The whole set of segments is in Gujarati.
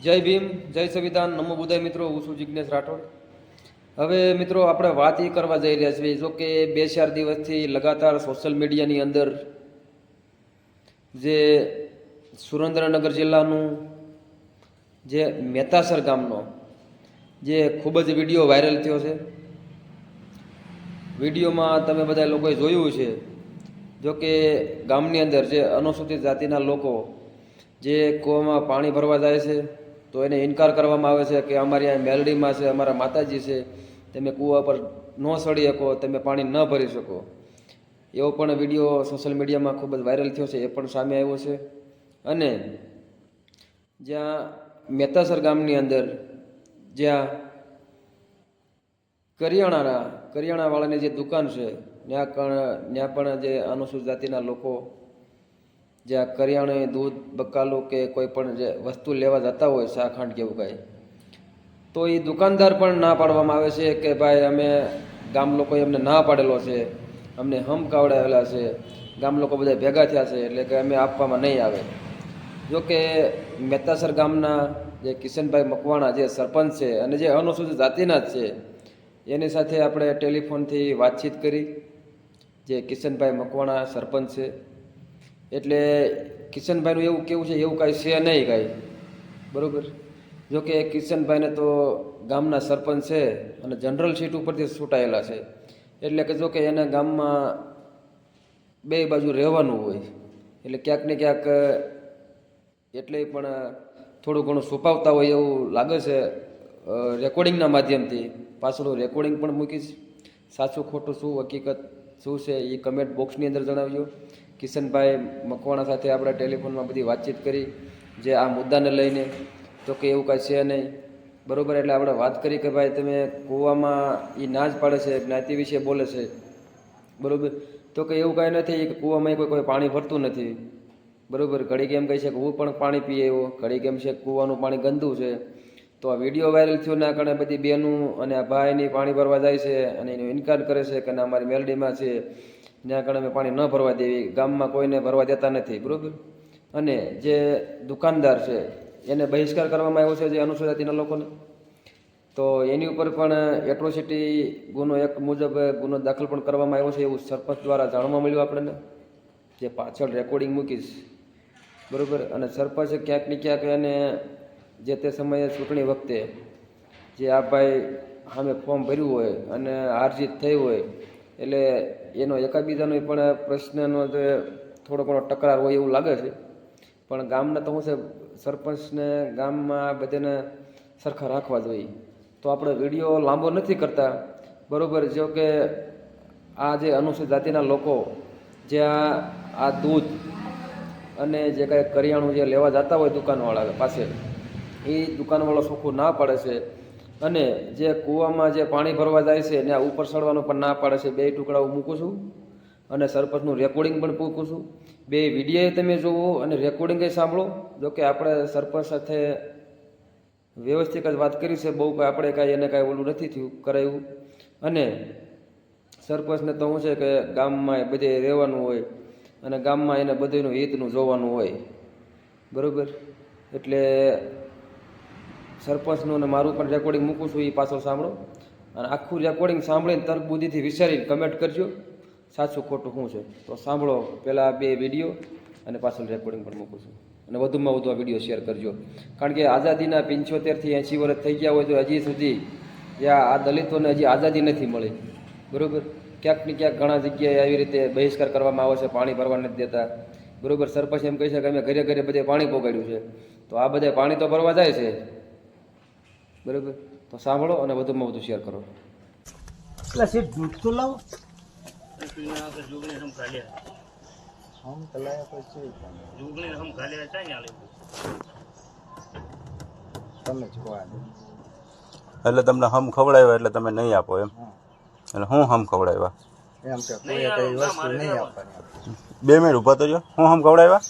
જય ભીમ, જય સંવિધાન, નમો બુદ્ધાય મિત્રો. હું છું જિજ્ઞેશ રાઠોડ. હવે મિત્રો આપણે વાત એ કરવા જઈ રહ્યા છીએ, જો કે 2-4 દિવસથી લગાતાર સોશિયલ મીડિયાની અંદર જે સુરેન્દ્રનગર જિલ્લાનું જે મેતાસર ગામનો જે ખૂબ જ વિડીયો વાયરલ થયો છે. વિડીયોમાં તમે બધા લોકોએ જોયું છે, જો કે ગામની અંદર જે અનુસૂચિત જાતિના લોકો જે કૂવામાં પાણી ભરવા જાય છે તો એને ઇનકાર કરવામાં આવે છે કે અમારી આ મેલડીમાં છે, અમારા માતાજી છે, તમે કૂવા પર ન સડી શકો, તમે પાણી ન ભરી શકો. એવો પણ વિડીયો સોશિયલ મીડિયામાં ખૂબ જ વાયરલ થયો છે, એ પણ સામે આવ્યો છે. અને જ્યાં મેતાસર ગામની અંદર જ્યાં કરિયાણાવાળાની જે દુકાન છે ત્યાં પણ જે અનુસૂચિત જાતિના લોકો જ્યાં કરિયાણે દૂધ બકાલું કે કોઈ પણ જે વસ્તુ લેવા જતા હોય, શાખાંડ કે એવું કાંઈ, તો એ દુકાનદાર પણ ના પાડવામાં આવે છે કે ભાઈ અમે ગામ લોકોએ અમને ના પાડેલો છે, અમને હમ કાવડાવેલા છે, ગામ લોકો બધા ભેગા થયા છે એટલે કે અમે આપવામાં નહીં આવે. જોકે મેતાસર ગામના જે કિશનભાઈ મકવાણા જે સરપંચ છે અને જે અનુસૂચિત જાતિના જ છે, એની સાથે આપણે ટેલિફોનથી વાતચીત કરી. જે કિશનભાઈ મકવાણા સરપંચ છે, એટલે કિશનભાઈનું એવું કેવું છે એવું કાંઈ છે નહીં કાંઈ, બરાબર. જોકે કિશનભાઈને તો ગામના સરપંચ છે અને જનરલ સીટ ઉપરથી ચૂંટાયેલા છે, એટલે કે જોકે એના ગામમાં બે બાજુ રહેવાનું હોય એટલે ક્યાંક ને ક્યાંક એટલે પણ થોડું ઘણું છુપાવતા હોય એવું લાગે છે. રેકોર્ડિંગના માધ્યમથી પાછળ રેકોર્ડિંગ પણ મૂકીશ. સાચું ખોટું શું હકીકત શું છે એ કમેન્ટ બોક્સની અંદર જણાવજો. કિશનભાઈ મકવાણા સાથે આપણે ટેલિફોનમાં બધી વાતચીત કરી જે આ મુદ્દાને લઈને, તો કે એવું કાંઈ છે નહીં, બરાબર. એટલે આપણે વાત કરી કે ભાઈ તમે કૂવામાં એ ના જ પાડે છે, જ્ઞાતિ વિશે બોલે છે, બરાબર. તો કે એવું કાંઈ નથી કે કૂવામાં કોઈ પાણી ભરતું નથી, બરાબર. ઘડીક એમ કહે છે કે હું પણ પાણી પીએ એવો, ઘડીક એમ છે કે કૂવાનું પાણી ગંદુ છે. તો આ વિડીયો વાયરલ થયો ના કારણે બધી બહેનું અને આ ભાઈની પાણી ભરવા જાય છે અને એનો ઇનકાર કરે છે કે અમારી મેલડીમાં છે ત્યાં કારણે અમે પાણી ન ભરવા દેવી, ગામમાં કોઈને ભરવા દેતા નથી, બરાબર. અને જે દુકાનદાર છે એને બહિષ્કાર કરવામાં આવ્યો છે જે અનુસૂચિત જાતિના લોકોને, તો એની ઉપર પણ એટ્રોસિટી ગુનો એક મુજબ ગુનો દાખલ પણ કરવામાં આવ્યો છે એવું સરપંચ દ્વારા જાણવા મળ્યું આપણને, જે પાછળ રેકોર્ડિંગ મૂકીશ, બરાબર. અને સરપંચે ક્યાંક ને ક્યાંક એને જે તે સમયે ચૂંટણી વખતે જે આ ભાઈ સામે ફોર્મ ભર્યું હોય અને હાર જીત થઈ હોય એટલે એનો એકાબીજાનો પણ પ્રશ્નનો જે થોડો ઘણો તકરાર હોય એવું લાગે છે. પણ ગામના તો શું છે, સરપંચને ગામમાં બધાને સરખા રાખવા જોઈએ. તો આપણે વિડીયો લાંબો નથી કરતા, બરાબર. જો કે આ જે અનુસૂચિત જાતિના લોકો જ્યાં આ દૂધ અને જે કાંઈ કરિયાણું જે લેવા જતા હોય દુકાનવાળા પાસે, એ દુકાનવાળો ચોખ્ખું ના પાડે છે. અને જે કૂવામાં જે પાણી ભરવા જાય છે ત્યાં ઉપર ચડવાનું પણ ના પાડે છે. 2 ટુકડા હું મૂકું છું અને સરપંચનું રેકોર્ડિંગ પણ મૂકું છું. 2 વિડીયો તમે જુઓ અને રેકોર્ડિંગ સાંભળો. જોકે આપણે સરપંચ સાથે વ્યવસ્થિત જ વાત કરી છે, બહુ કાંઈ આપણે કાંઈ એને કાંઈ ઓલું નથી થયું કરાયું. અને સરપંચને તો શું છે કે ગામમાં બધે રહેવાનું હોય અને ગામમાં એને બધુંનું હિતનું જોવાનું હોય, બરાબર. એટલે સરપંચનું અને મારું પણ રેકોર્ડિંગ મૂકું છું, એ પાછળ સાંભળો અને આખું રેકોર્ડિંગ સાંભળીને તર્કબુદ્ધિથી વિચારીને કમેન્ટ કરજો સાચું ખોટું શું છે. તો સાંભળો પહેલાં 2 વિડીયો અને પાછળ રેકોર્ડિંગ પણ મૂકું છું. અને વધુમાં વધુ આ વિડીયો શેર કરજો, કારણ કે આઝાદીના 75 થી 80 વર્ષ થઈ ગયા હોય તો હજી સુધી આ દલિતોને હજી આઝાદી નથી મળી, બરાબર. ક્યાંક ને ક્યાંક ઘણા જગ્યાએ આવી રીતે બહિષ્કાર કરવામાં આવે છે, પાણી ભરવા નથી દેતા, બરાબર. સરપંચ એમ કહે છે કે અમે ઘરે ઘરે બધે પાણી પોગાડ્યું છે, તો આ બધે પાણી તો ભરવા જાય છે, બરાબર. તો સાંભળો અને વધુમાં વધુ શેર કરો. એટલે સીટ દૂધ તો લાવો. હમ કલાયા પછી તમે જોવા એટલે તમને હમ ખવડાવ્યા એટલે તમે નહીં આપો એમ? એટલે હું હમ ખવડાવ્યા એમ કે કોઈ કઈ વસ્તુ નહીં આપવાની. 2 મિનિટ ઊભા તો જો. હું હમ ખવડાવ્યા?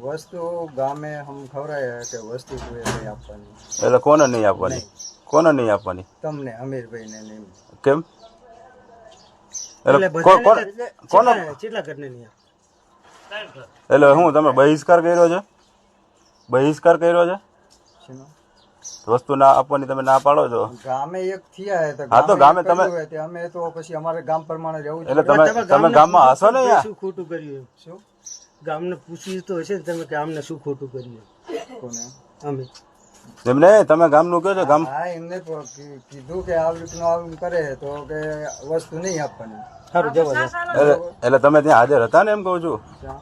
વસ્તુ ગામે હમ ખવડાય કે વસ્તુ કોઈ કઈ આપવાની. એટલે કોને નહીં આપવાની? કોને નહીં આપવાની? તમને અમીરભાઈ ને નહીં. કેમ? એટલે કોને? કેટલા ઘરને નહીં આપે? એટલે હું તમે બહિષ્કાર કર્યો છે? બહિષ્કાર કર્યો છે? પછીનો વસ્તુ ના આપવાની તમે ના પાડો છો. ગામે એક થયા હે હા તો ગામે એક તમે કર્યું હે તે અમે તો પછી અમારે ગામ પ્રમાણે રહેવું એટલે જોઈએ. તમે ગામમાં હશો ને યાર. શું ખોટું કર્યું એમ? શું ગામને પૂછ્યું તો હશે ને તમે કે આમને શું ખોટું કર્યું કોને? અમે એમને તમે ગામનું કહો છો ગામ હા એમને કીધું કે આવી રીતનું આવું કરે તો કે વસ્તુ નહીં આપવાની. સારું જવા દે. એટલે તમે ત્યાં હાજર હતા ને એમ કહું છું. ત્યાં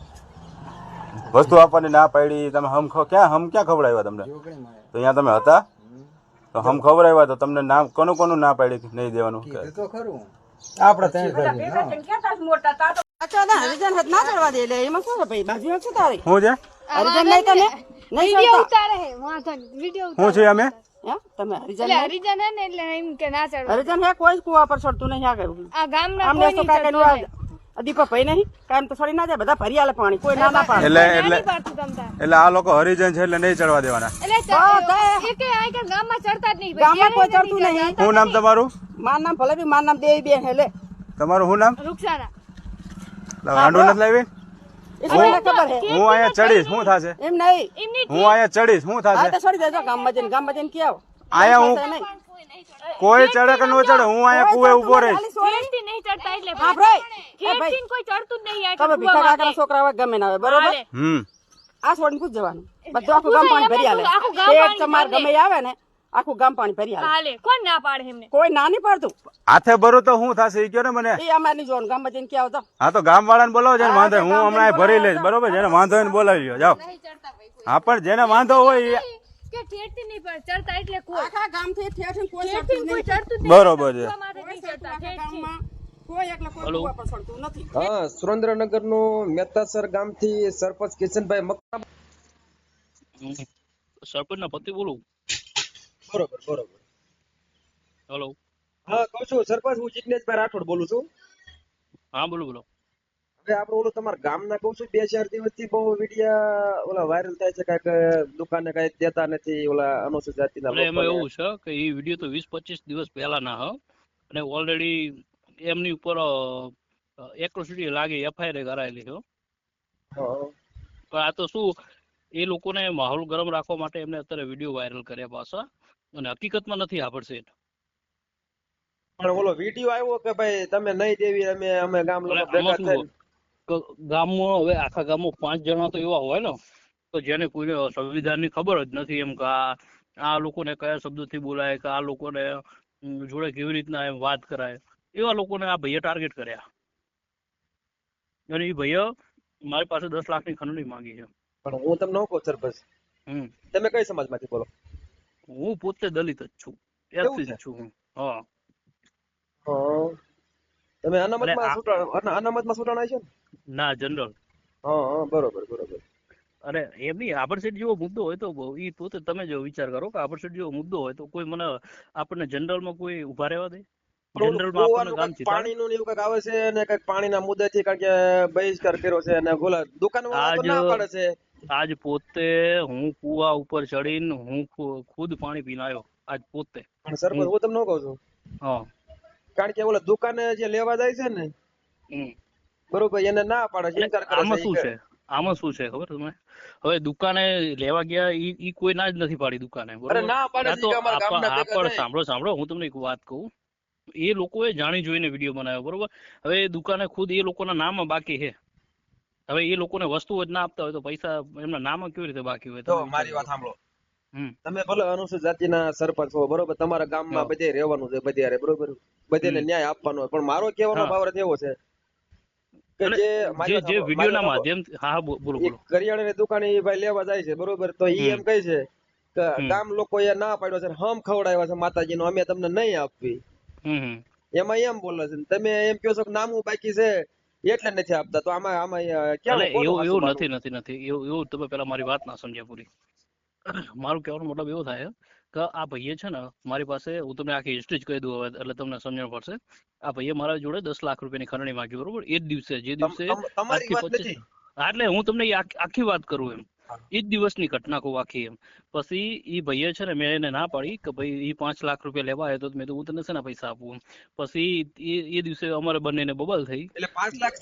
વસ્તુ આપવાની ના પાડી તમે ક્યાં ખવડાવ્યા તમને? જોગણીમાં તો અહીંયા તમે હતા તો ખવડાવ્યા તો તમને નામ કોનું ના પાડી નહીં દેવાનું? કીધું તો ખરું. આપણે ત્યાં કર્યું. અચ્છા ના હરિજન હાથ ના ચડવા દે એટલે એમાં શું છે ભાઈ બાજુમાં શું તારી શું છે હરિજન નહીં તમે નહીં વિડિયો ચડતા ઉતારે હે વાંધો નહીં વિડિયો શું છે અમે હે તમે હરિજન એટલે નહીં? હરિજન હે ને એટલે એમ કે ના ચડવા હરિજન હે કોઈ કુવા પર ચડતું નહીં આ કઈ આ ગામના અમને કોઈ તો નહીં કાંઈ ચડતું કઈ દીપા ભાઈ નહીં કાયમ તો છોડી ના જાય બધા ભરી આલે પાણી કોઈ ના ના પાડે નહીં પાડતું તમ તાર એટલે આ લોકો હરિજન છે એટલે નહીં ચડવા દેવાના. એટલે કે આ કે ગામમાં ચડતા જ નહીં ભાઈ ગામમાં કોઈ ચડતું નહીં શું નામ તમારું? માર નામ ભલે બી માર નામ દેવી બેન હે લે તમારું શું નામ? રૂક્ષાના હાંડું નથી લાવી? એ મને ખબર હે હું અહીંયા ચડીશ શું થશે? એમ નહીં એમની હું અહીંયા ચડીશ શું આ થશે? તો છોડી દેજો ગામમાં જઈને કે આવો અહીંયા હું નહીં કોઈ ચડે કે ન ચડે હું અહીંયા કુએ ઉભો રહીશ. ખેડથી નહીં ચડતા એટલે હા ભાઈ ખેડથી કોઈ ચડતું જ નહીં આ તમે ભીખા કાકાના છોકરા હોય ગમે ના હોય બરોબર આ છોડીને પૂછ જવાનું બધું આખું ગામ પાણી ભરી આલે આખું ગામ પેટ પાણી તમાર ભરી ગમે ઈ આવે ને આખું ગામ પાણી ભરી આલે હાલે કોણ ના પાડે એમને કોઈ ના નહીં પડતું હાથે ભરું તો શું થશે એ કયો ને મને. એ અમારી જોન ગામમાં જઈને કે આવતો હા તો ગામ વાળાને બોલાવો જેને વાંધો હોય. હું હમણાં ભરી લઈશ બરોબર જેને વાંધો હોય ને બોલાવી લ્યો જાઓ. હા પણ જેને વાંધો હોય એ કે ખેડથી નહીં પણ ચડતા એટલે કોઈ આખા ગામથી ઠેઠ કોઈ ખેડથી ચડતું કોઈ નહીં ચડતું જ નહીં બરોબર છે. કુવા માટે નહીં ચડતા ખેડથી ગામમાં કોઈ એકલા કોઈ કુવા પર ચડતું નથી હા સુરેન્દ્રનગરનું મેતાસર ગામથી સરપંચ કિશનભાઈ મકવાણા. સરપંચના પતિ બોલું. બરોબર બરોબર. હેલો. હા કહું છું સરપંચ હું જિજ્ઞેશભાઈ રાઠોડ બોલું છું. હા બોલો બોલો. હવે આપણે ઓલું તમારા ગામના કહું છું 2-4 દિવસથી બહુ વિડિયા ઓલા વાયરલ થાય છે કાંઈક દુકાને કાંઈ દેતા નથી ઓલા અનુસૂચિત જાતિના એટલે એમાં લોકોને. એવું છે કે એ વિડીયો તો 20-25 દિવસ પહેલાના હ અને ઓલરેડી એમની ઉપર એટ્રોસિટી લાગી એફઆઈઆર કરાયેલી છે. હા. પણ આ તો શું એ લોકોને માહોલ ગરમ રાખવા માટે એમને અત્યારે વિડીયો વાયરલ કર્યા પાછા અને હકીકતમાં નથી સાંભળશે. પણ ઓલો વિડિયો આવ્યો કે ભાઈ તમે નહીં દેવી અમે ગામ લોકો એટલે ભેગા આમાં શું થઈને ગામમાં હવે આખા ગામમાં 5 જણા તો એવા હોય ને તો જેને કોઈને સંવિધાનની ખબર જ નથી એમ કે આ લોકોને કયા શબ્દોથી બોલાય કે આ લોકોને જોડે કેવી રીતના એમ વાત કરાય એવા લોકોને આ ભાઈએ ટાર્ગેટ કર્યા અને એ ભાઈએ મારી પાસે 10 લાખની ખંડણી માંગી છે. પણ હું તમને શું કહું સરપંચ તમે કઈ સમાજમાંથી બોલો? હું પોતે દલિત જ છું, એવું એસસી જ છે? છું હું. હા હા. તમે અને અનામતમાં સુટાણા છે ને? ના જનરલ. હા હા બરોબર બરોબર. અરે એમ નહીં આભરસેટ જેવો મુદ્દો હોય તો એ પોતે તમે જો વિચાર કરો કે આભરસેટ જેવો મુદ્દો હોય તો કોઈ મને આપણને જનરલમાં કોઈ ઉભા રહેવા દે? જનરલમાં આપણને ગામ જીતાડે? પાણીનું ને એવું કંઈક આવે છે અને કંઈક પાણીના મુદ્દાથી કારણ કે બહિષ્કાર કર્યો છે અને બોલા દુકાનવાળા તો ના પાડે છે. આજ પોતે હું કુવા ઉપર ચડીને હું ખુદ પાણી પીને આવ્યો આજ પોતે. પણ સરપંચ હું તમને શું કહું છું હા. કારણ કે ઓલા દુકાને જે લેવા જાય છે ને બરોબર એને ના પાડે છે ઇનકાર કરે આમાં શું છે. છે ખબર તમને? હવે દુકાને લેવા ગયા ઈ કોઈ ના જ નથી પાડી દુકાને. અરે બરોબર? ના પાડે આ છે તો કે અમારા ગામના ભેગા પણ થાય. સાંભળો હું તમને એક વાત કહું. એ લોકોએ જાણી જોઈને વિડીયો બનાવ્યો બરોબર. હવે એ દુકાને ખુદ એ લોકોના નામ બાકી છે. હવે એ લોકોને વસ્તુઓ જ ના આપતા હોય તો પૈસા એમના નામ કેવી રીતે બાકી હોય? તો તમે મારી વિચારો. વાત સાંભળો. હમ. તમે ભલે અનુસૂચિત જાતિના સરપંચ હો બરોબર તમારા ગામમાં હા. બધે રહેવાનું છે બધે બરોબર બધેને ન્યાય આપવાનો હોય પણ મારો કહેવાનો હા. ભાવ એવો છે કે અને જે મારી વાત જે સાંભળો, વિડીયોના મારી વાત માધ્યમથી હા બોલો સાંભળો. બોલો. ઈ કરિયાણાની દુકાને ઈ ભાઈ લેવા જાય છે બરોબર તો ઈ એમ કહે છે કે ગામ લોકોએ ના પાડ્યો છે હમ ખવડાવ્યા છે માતાજીનો અમે તમને નહીં આપવી. હમ. એમાં એમ બોલે છે ને તમે એમ કહો છો કે નામું બાકી છે એટલે નથી આપતા તો આમાં ક્યાં એટલે ખોટું એવું હાચું નથી એવું તમે પેલા મારી વાત ના સમજ્યા પૂરી. મારું કહેવાનો મતલબ એવો થાય કે આ ભાઈએ છે ને મારી પાસે હું તમને આખી હિસ્ટ્રી જ કહી દઉં હવે એટલે તમને સમજણ પડશે. આ ભાઈએ મારા જોડે 10 લાખ રૂપિયાની ખંડણી માંગી બરોબર. એ જ દિવસે જે દિવસે તમારી વાત આજથી 25 નથી. હા, એટલે હું તમને આખી વાત કરું એમ એ જ દિવસની ઘટના કહું આખી એમ. પછી એ ભાઈએ છે ને મેં એને ના પાડી કે ભાઈ એ 5 લાખ રૂપિયા લેવા આવ્યો તો મેં તો હું તને શેના પૈસા આપું એમ. પછી એ દિવસે અમારે બંનેને બબલ થઈ. એટલે 5 લાખ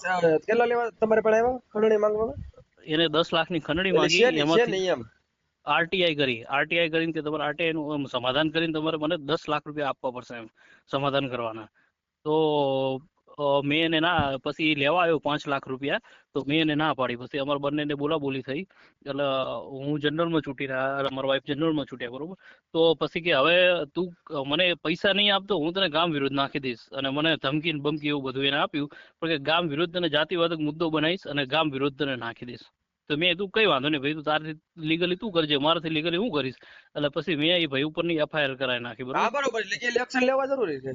કેટલા લેવા તમારે પણ આવ્યા ખંડણી માંગવા? એને 10 લાખની ખંડણી એટલે માંગી છે નહીં એમાંથી એમ આરટીઆઈ કરીને કે તમારે આરટીઆઈ નું સમાધાન કરીને તમારે મને 10 લાખ રૂપિયા આપવા પડશે એમ સમાધાન કરવાના. તો મેં એને ના, પછી લેવા આવ્યો 5 લાખ રૂપિયા, તો મેં એને ના પાડી. પછી અમારા બંનેને બોલાબોલી થઈ, એટલે હું જનરલમાં છૂટી રહ્યા અને મારા વાઈફ જનરલમાં છૂટ્યા, બરોબર. તો પછી કે હવે તું મને પૈસા નહીં આપતો હું તને ગામ વિરુદ્ધ નાખી દઈશ, અને મને ધમકી ને બમકી એવું બધું એને આપ્યું, પણ કે ગામ વિરુદ્ધ તને જાતિવાદક મુદ્દો બનાવીશ અને ગામ વિરુદ્ધ તને નાખી દઈશ. તો મેં તું કઈ વાંધો નહીં ભાઈ, તું તારથી લીગલી તું કરજે, મારાથી લીગલી હું કરીશ. એટલે પછી મેં એ ભાઈ ઉપરની એફઆઈઆર કરાવી નાખી, બરોબર. બરોબર, એટલે એક્શન લેવા જરૂરી છે.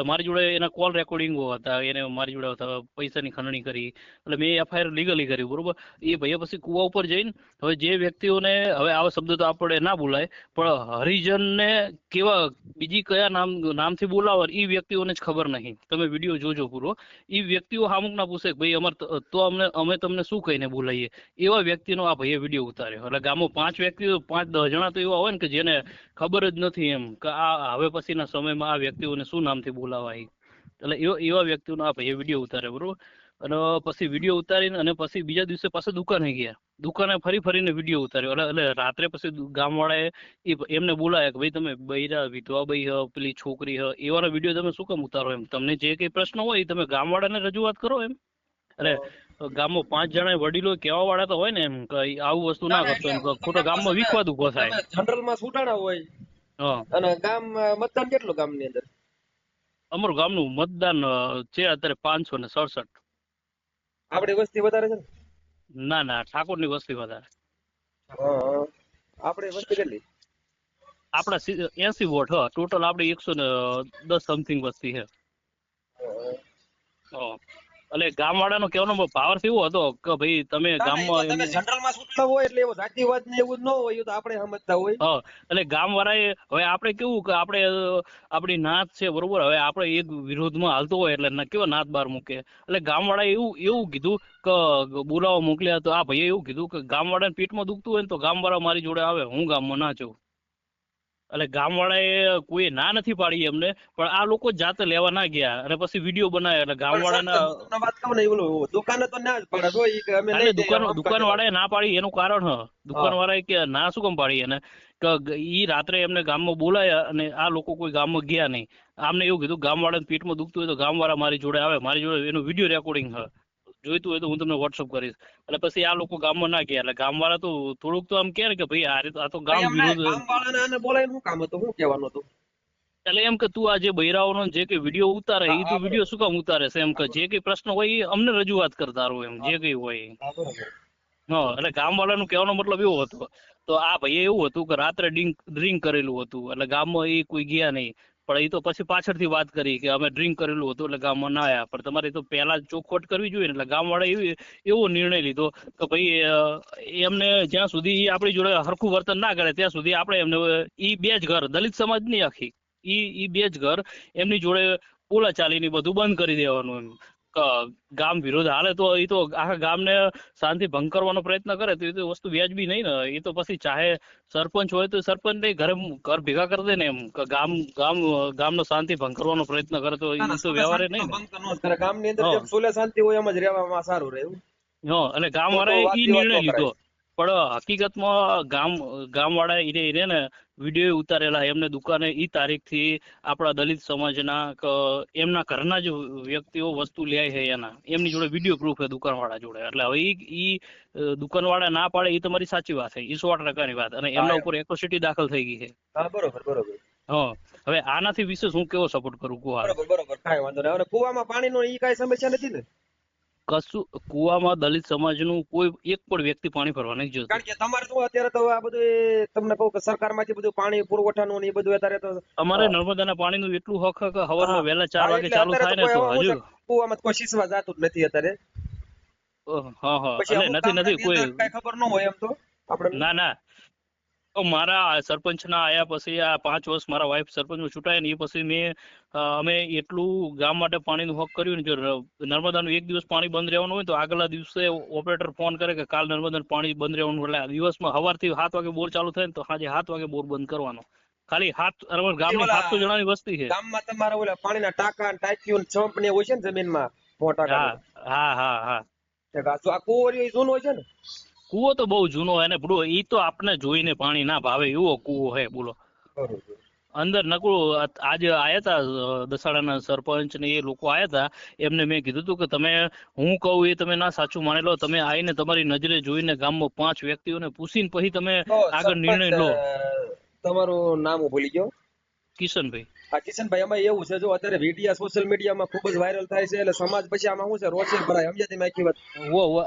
મારી જોડે એના કોલ રેકોર્ડિંગો હતા, એને મારી જોડે હતા, પૈસાની ખંડણી કરી, એટલે મેં એફઆઈઆર લીગલી કરી, બરોબર. એ ભાઈએ પછી કુવા ઉપર જઈને હવે જે વ્યક્તિઓને, હવે આવા શબ્દો તો આપણે ના બોલાય, પણ હરિજનને કેવા બીજી કયા નામથી બોલાવે એ વ્યક્તિઓને જ ખબર નહીં. તમે વિડીયો જોજો પૂરો. એ વ્યક્તિઓ અમુક ના પૂછે કે ભાઈ તો અમે તમને શું કહીને બોલાવીએ, એવા વ્યક્તિનો આ ભાઈએ વિડીયો ઉતાર્યો. એટલે ગામમાં 5 વ્યક્તિઓ 5-10 જણા તો એવા હોય ને કે જેને ખબર જ નથી એમ કે આ હવે પછીના સમયમાં આ વ્યક્તિઓને શું નામથી બોલાવાય. એટલે એવા વ્યક્તિઓનો આ ભાઈએ વિડીયો ઉતાર્યો, બરોબર. અને પછી વિડીયો ઉતારીને અને પછી બીજા દિવસે પાછા દુકાને ગયા, દુકાને ફરીને વિડીયો ઉતાર્યો. એટલે રાત્રે પછી ગામવાળાએ એમને બોલાયા કે ભાઈ તમે બૈરા વિધવા ભાઈ પેલી છોકરી એવાનો વિડીયો તમે શું કામ ઉતારો એમ, તમને જે કઈ પ્રશ્ન હોય એ તમે ગામવાળાને રજૂઆત કરો એમ. એટલે ગામમાં 5 જણા વડીલો કહેવા વાળા તો હોય ને એમ કે આવું વસ્તુ ના કરતો એમ, ખોટો ગામમાં વિખવાદ ઉભો થાય. જનરલમાં છૂટાણા હોય અને ગામ મતદાન કેટલું ગામની અંદર? અમારું ગામનું મતદાન છે અત્યારે 567. આપડી વસ્તી વધારે છે ને? ના, ઠાકોરની વસ્તી વધારે. આપડી વસ્તી કેટલી? આપડા 80 વોટ ટોટલ આપડી 110 સમથિંગ વસ્તી છે. એટલે ગામવાળાનો કહેવાનો પાવર એવો હતો કે ભાઈ તમે ગામમાં જનરલમાં છૂટલા હોય એટલે એવો જાતિવાદ ને એવું ન હોય, તો આપણે સમજતા હોય. એટલે ગામવાળાએ હવે આપણે કેવું કે આપણે આપણી નાત છે, બરોબર. હવે આપણે એક વિરોધમાં હાલતો હોય એટલે કેવા નાત બહાર મૂકે. એટલે ગામવાળાએ એવું કીધું કે બોલાવા મોકલ્યા, તો આ ભાઈએ એવું કીધું કે ગામવાળાને પેટમાં દુખતું હોય ને તો ગામવાળા મારી જોડે આવે, હું ગામમાં ના જાઉં. એટલે ગામવાળાએ કોઈ ના નથી પાડી એમને, પણ આ લોકો જાતે લેવા ના ગયા અને પછી વિડીયો બનાવ્યા. એટલે ગામવાળાના વાત કહું ને, દુકાને તો ના જ પાડે હોય કે અમે નહીં દઈએ. દુકાનવાળાએ ના પાડી એનું કારણ દુકાનવાળાએ કે ના શું કામ પાડી એને કે ઈ રાત્રે એમને ગામમાં બોલાયા અને આ લોકો કોઈ ગામમાં ગયા નહીં. આમને એવું કીધું ગામવાળાને પેટમાં દુખતું હોય તો ગામવાળા મારી જોડે આવે, મારી જોડે એનું વિડીયો રેકોર્ડિંગ જોઈતું હોય તો હું તમને વોટ્સઅપ કરીશ. એટલે પછી આ લોકો ગામમાં ના ગયા. એટલે ગામવાળા તો થોડુંક તો આમ કે ને કે ભાઈ આ તો ગામ વિરોધ. ગામવાળાને બોલાવીને શું કામ હતું, શું કહેવાનું હતું? એટલે એમ કે તું આ જે બૈરાઓનો જે કઈ વિડીયો ઉતારે એ તું વિડીયો શું કામ ઉતારે છે એમ, કે જે કઈ પ્રશ્ન હોય એ અમને રજૂઆત કરતા રહો એમ, જે કઈ હોય. એટલે ગામવાળાનું કહેવાનો મતલબ એવો હતો. તો આ ભાઈએ એવું હતું કે રાત્રે ડ્રિંક કરેલું હતું, એટલે ગામમાં એ કોઈ ગયા નહીં. પણ એ તો પછી પાછળથી વાત કરી કે અમે ડ્રિંક કરેલું હતું એટલે ગામમાં ના આવ્યા. પણ તમારે તો પહેલા ચોખવટ કરવી જોઈએ ને. એટલે ગામવાળાએ એવો નિર્ણય લીધો કે ભાઈ એમને જ્યાં સુધી આપણી જોડે હરખું વર્તન ના કરે ત્યાં સુધી આપણે એમને ઈ 2 જ ઘર, દલિત સમાજ ની આખી ઈ 2 જ ઘર એમની જોડે બોલાચાલીની બધું બંધ કરી દેવાનું એમ. ગામ વિરોધ હાલે તો એ તો આખા ગામને શાંતિ ભંગ કરવાનો પ્રયત્ન કરે તો એ તો વસ્તુ વ્યાજબી નહીં ને. એ તો પછી ચાહે સરપંચ હોય તો સરપંચ ને ઘર ભેગા કરી દે ને એમ, કે ગામનો શાંતિ ભંગ કરવાનો પ્રયત્ન કરે તો એ તો વ્યવહારે નહીં ને. ગામની અંદર સુલે શાંતિ હોય એમ જ રહેવામાં સારું રહે. એટલે ગામવાળાએ ઈ નિર્ણય લીધો. પણ હકીકતમાં ગામવાળા એને ને વિડીયો ઉતારેલા એમને દુકાને ઈ તારીખથી આપણા દલિત સમાજના એમના ઘરના જ વ્યક્તિઓ વસ્તુ લે છે એના, એમની જોડે વિડીયો પ્રૂફ છે દુકાનવાળા જોડે. એટલે હવે ઈ દુકાનવાળા ના પાડે એ તમારી સાચી વાત છે, એ 100% વાત. અને એમના ઉપર એટ્રોસિટી દાખલ થઈ ગઈ છે. બરોબર. હવે આનાથી વિશેષ હું કેવો સપોર્ટ કરું કુવા? બરોબર, કાંઈ વાંધો નહીં. હવે કુવામાં પાણીનો ઈ કાંઈ સમસ્યા નથી ને? કશું કુવામાં દલિત સમાજનું કોઈ એક પણ વ્યક્તિ પાણી ભરવા નહીં જતું. કારણ કે તમારે તો અત્યારે તો આ બધું તમને કહું કે સરકારમાંથી બધું પાણી પુરવઠાનું ને એ બધું અત્યારે તો અમારે નર્મદાના પાણીનું એટલું હક કે સવારમાં વહેલા 4 વાગે ચાલુ થાય ને તો હજુ કુવામાં કોઈ શીશવા જાતું જ નથી અત્યારે. એટલે નથી કોઈ કઈ ખબર ન હોય એમ તો આપણે. ના મારા સરપંચના આયા પછી આ 5 વર્ષ મારા વાઇફ સરપંચમાં ચૂંટાયા ને એ પછી અમે એટલું ગામ માટે પાણીનું હક કર્યું ને. જો નર્મદાનું 1 દિવસ પાણી બંધ રહેવાનું હોય તો આગલા દિવસે ઓપરેટર ફોન કરે કે કાલ નર્મદાનું પાણી બંધ રહેવાનું. એટલે દિવસમાં સવારથી 7 વાગે બોર ચાલુ થાય ને તો સાંજે 7 વાગે બોર બંધ કરવાનો. ખાલી ગામની 700 જણાની વસ્તી છે. ગામમાં તમારા ઓલા પાણીના ટાંકા ટાંકીઓ છંપ ને હોય છે ને જમીનમાં મોટા. હા આ કુવો જૂનો હોય છે ને? કૂવો તો બહુ જૂનો હે ને બોલો, ઈ તો આપને જોઈને પાણી ના ભાવે એવો કૂવો હે બોલો. અંદર નકળું આજે આયા તા દસાડાના સરપંચ ને એ લોકો આયા તા, એમને મેં કીધું હતું કે તમે હું કહું એ તમે ના સાચું માની લો, તમે આવીને તમારી નજરે જોઈને ગામમાં 5 વ્યક્તિઓને પૂછીને પછી તમે આગળ નિર્ણય લો. તમારું નામ હું ભૂલી ગયો. કિશનભાઈ. હા કિશનભાઈ, એમાં એવું છે જો અત્યારે વિડીયો સોશિયલ મીડિયામાં ખૂબ જ વાયરલ થાય છે એટલે સમાજ પછી આમાં શું છે રોષે ભરાય, સમજ્યા તમે આખી વાત.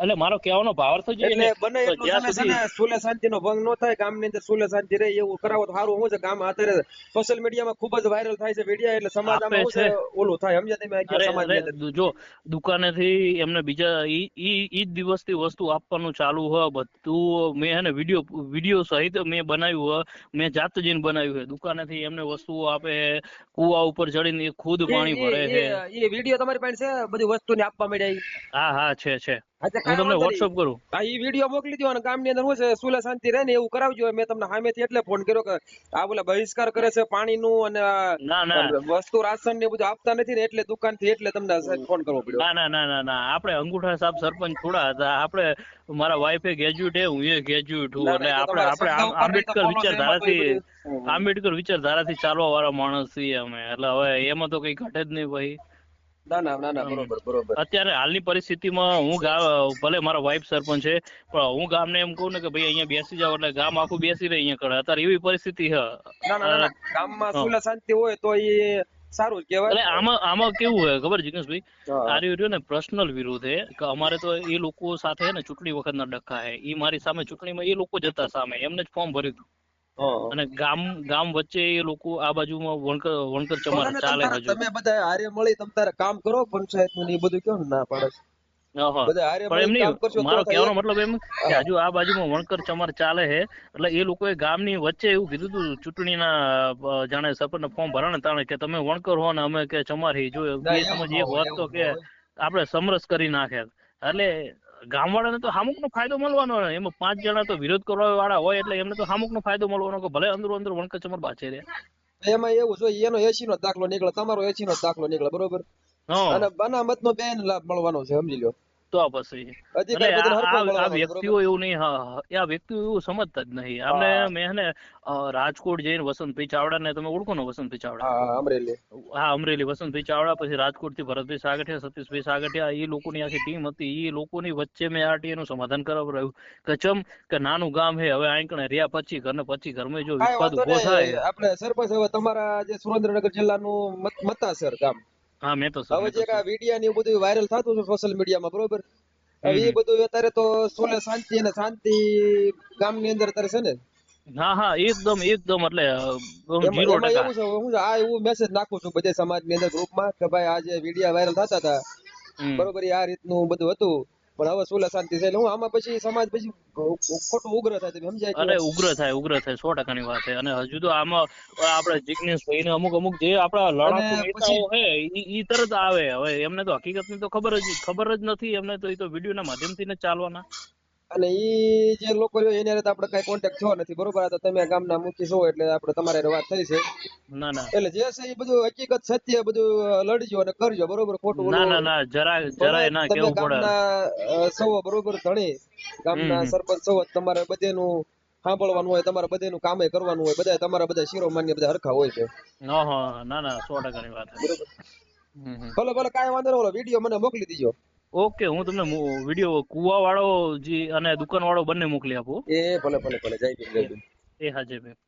એટલે મારો કહેવાનો ભાવાર્થ જ એ એટલે ને બને તો એટલું જ્યાં તમે છે સુધી ને સુલે શાંતિનો ભંગ ન થાય, ગામની અંદર સુલે શાંતિ રહે એવું કરાવો તો સારું. શું છે ગામ અત્યારે સોશિયલ મીડિયામાં ખૂબ જ વાયરલ થાય છે વિડીયો, એટલે સમાજ આમાં શું છે ઓલું થાય, સમજ્યા તમે આખી સમાજની અંદર. જો દુકાનેથી એમને બીજા ઈ જ દિવસથી વસ્તુ આપવાનું ચાલુ હ બધું. મેં હે ને વિડીયો સહિત મેં બનાવ્યું હ, મેં જાત જઈને બનાવ્યું છે. દુકાનેથી એમને વસ્તુઓ આપે છે, કુવા ઉપર ચડીને એ ખુદ પાણી ભરે છે. એ વિડીયો તમારી પાસે છે બધી વસ્તુની આપવા મળ્યા? હા હા છે. અચ્છા, હું કાંઈ તમને વાંધો વોટ્સઅપ કરું. હા, ઈ વિડીયો મોકલી દો અને ગામની અંદર શું છે સુલે શાંતિ રહે ને એવું કરાવજો. મેં તમને સામેથી એટલે ફોન કર્યો કે આ બોલા બહિષ્કાર કરે છે પાણીનું અને ના વસ્તુ રાશન ને બધું આપતા નથી ને એટલે દુકાનથી એટલે તમને ફોન કરવો પડ્યો. ના આપણે અંગૂઠા સાહેબ સરપંચ થોડા હતા. આપણે મારા વાઈફે ગ્રેજ્યુએટ હે, હું એ ગ્રેજ્યુએટ છું. એટલે આપણે આંબેડકર વિચારધારાથી ચાલવા વાળા માણસ છીએ અમે. એટલે હવે એમાં તો કઈ ઘટે જ નહીં ભાઈ. ના બરોબર. અત્યારે હાલની પરિસ્થિતિમાં હું ભલે મારા વાઇફ સરપંચ છે પણ હું ગામને એમ કહું ને કે ભાઈ અહીંયા બેસી જાવ એટલે ગામ આખું બેસી રહે અહીંયા કરે. અત્યારે એવી પરિસ્થિતિ છે. ના ગામમાં સુલે શાંતિ હોય તો એ સારું જ કહેવાય. એટલે આમાં કેવું હોય ખબર જિગ્નેશભાઈ, આ રહ્યો ને પર્સનલ વિરોધ છે કે અમારે તો એ લોકો સાથે ને ચૂંટણી વખતના ડખા છે. એ મારી સામે ચૂંટણીમાં એ લોકો જ હતા સામે, એમને જ ફોર્મ ભર્યું હતું. અને ગામ વચ્ચે એ લોકો આ બાજુમાં વણકર ચમાર ચાલે હજુ. તમે બધા હારે મળી તમ તારે કામ કરો પંચાયત નું એ બધું કેવું ના પાડે છે. પણ એમ નહીં, મારો કહેવાનો મતલબ એમ કે હજુ આ બાજુમાં વણકર ચમાર ચાલે છે. એટલે એ લોકોએ ગામની વચ્ચે એવું કીધું હતું ચૂંટણીના જાણે સરપંચ ફોર્મ ભરાણે તાણે કે તમે વણકર હો ને અમે કે ચમાર હી. જો બે સમજ એક હોત તો કે આપણે સમરસ કરી નાખે. એટલે ગામવાળાને તો હામુક નો ફાયદો મળવાનો. એમાં 5 જણા તો વિરોધ કરવા વાળા હોય એટલે એમને તો હામુક નો ફાયદો મળવાનો કે ભલે અંદર વણકર ચમાર બાચે રે. એમાં એવું છે એનો 80 નો દાખલો નીકળે, તમારો 80 નો દાખલો નીકળે, બરોબર. અને બનામત નો બેન લાભ મળવાનો છે, સમજી લો. તો પછી આ વ્યક્તિઓ એવું નહીં, આ વ્યક્તિઓ એવું સમજતા જ નહીં. આપણે મેં ને રાજકોટ જઈને વસંતભાઈ ચાવડા ને તમે ઓળખો ને? વસંતભાઈ ચાવડા, અમરેલી વસંતભાઈ ચાવડા, પછી રાજકોટ થી ભરતભાઈ સાગઠિયા, સતીશભાઈ સાગઠિયા, એ લોકોની આખી ટીમ હતી. એ લોકોની વચ્ચે મેં આરટીએ નું સમાધાન કરાવડાવ્યું કે ચમ કે નાનું ગામ હે, હવે આંકણે રહ્યા 25 ઘરમાં જો વિવાદ ઉભો થાય. આપણે સરપંચ હવે તમારા જે સુરેન્દ્રનગર જિલ્લાનું મતાસર ગામ, હા મેં તો હવે જે આ વિડીયો ને બધું વાયરલ થતું છે સોશિયલ મીડિયામાં, બરોબર. હવે એ બધું અત્યારે તો સુલે શાંતિ અને શાંતિ ગામની અંદર અત્યારે છે ને. હા એકદમ એટલે 0%. એવું છે હું આ એવું મેસેજ નાખું છું બધા સમાજની અંદર ગ્રુપમાં કે ભાઈ આ જે વિડીયો વાયરલ થતા હતા, બરોબર, આ રીતનું બધું હતું. પણ હવે સુલે શાંતિ છે એટલે હું આમાં પછી સમાજ પછી ખોટું ઉગ્ર થાય, તમે સમજાય? અરે ઉગ્ર થાય 100% ની વાત છે. અને હજુ તો આમાં આપણે જિગ્નેશભાઈ ને અમુક જે આપણા લડાકુ નેતાઓ છે ઈ તરત આવે. હવે એમને તો હકીકતની તો ખબર જ નથી. એમને તો એ તો વિડીયોના માધ્યમથી જ ચાલવાના. અને ઈ જે લોકો રહ્યો એની સાથે આપણે કઈ કોન્ટેક્ટ થયો નથી, બરોબર. આ તો તમે ગામના મુખી છો એટલે આપણે તમારે વાત થઈ છે. ના એટલે જે છે એ બધું હકીકત સત્ય બધું લડજો અને કરજો, બરોબર. ખોટું ના જરાય ના કેવું પડે. ગામના સૌ બરોબર ધણી ગામના સરપંચ સૌ તમારે બધેનું સાંભળવાનું હોય, તમારે બધેનું કામે કરવાનું હોય, બધા તમારા બધા શિરોમાન્ય બધા હરખા હોય છે. ના 100% ની વાત છે. ભલે કાંઈ વાંધો નહીં, વિડીયો મને મોકલી દીજો. ઓકે, હું તમને વિડીયો કુવા વાળો અને દુકાન વાળો બંને મોકલી આપું. એ ભલે જય ભીમ. એ હા જય ભીમ.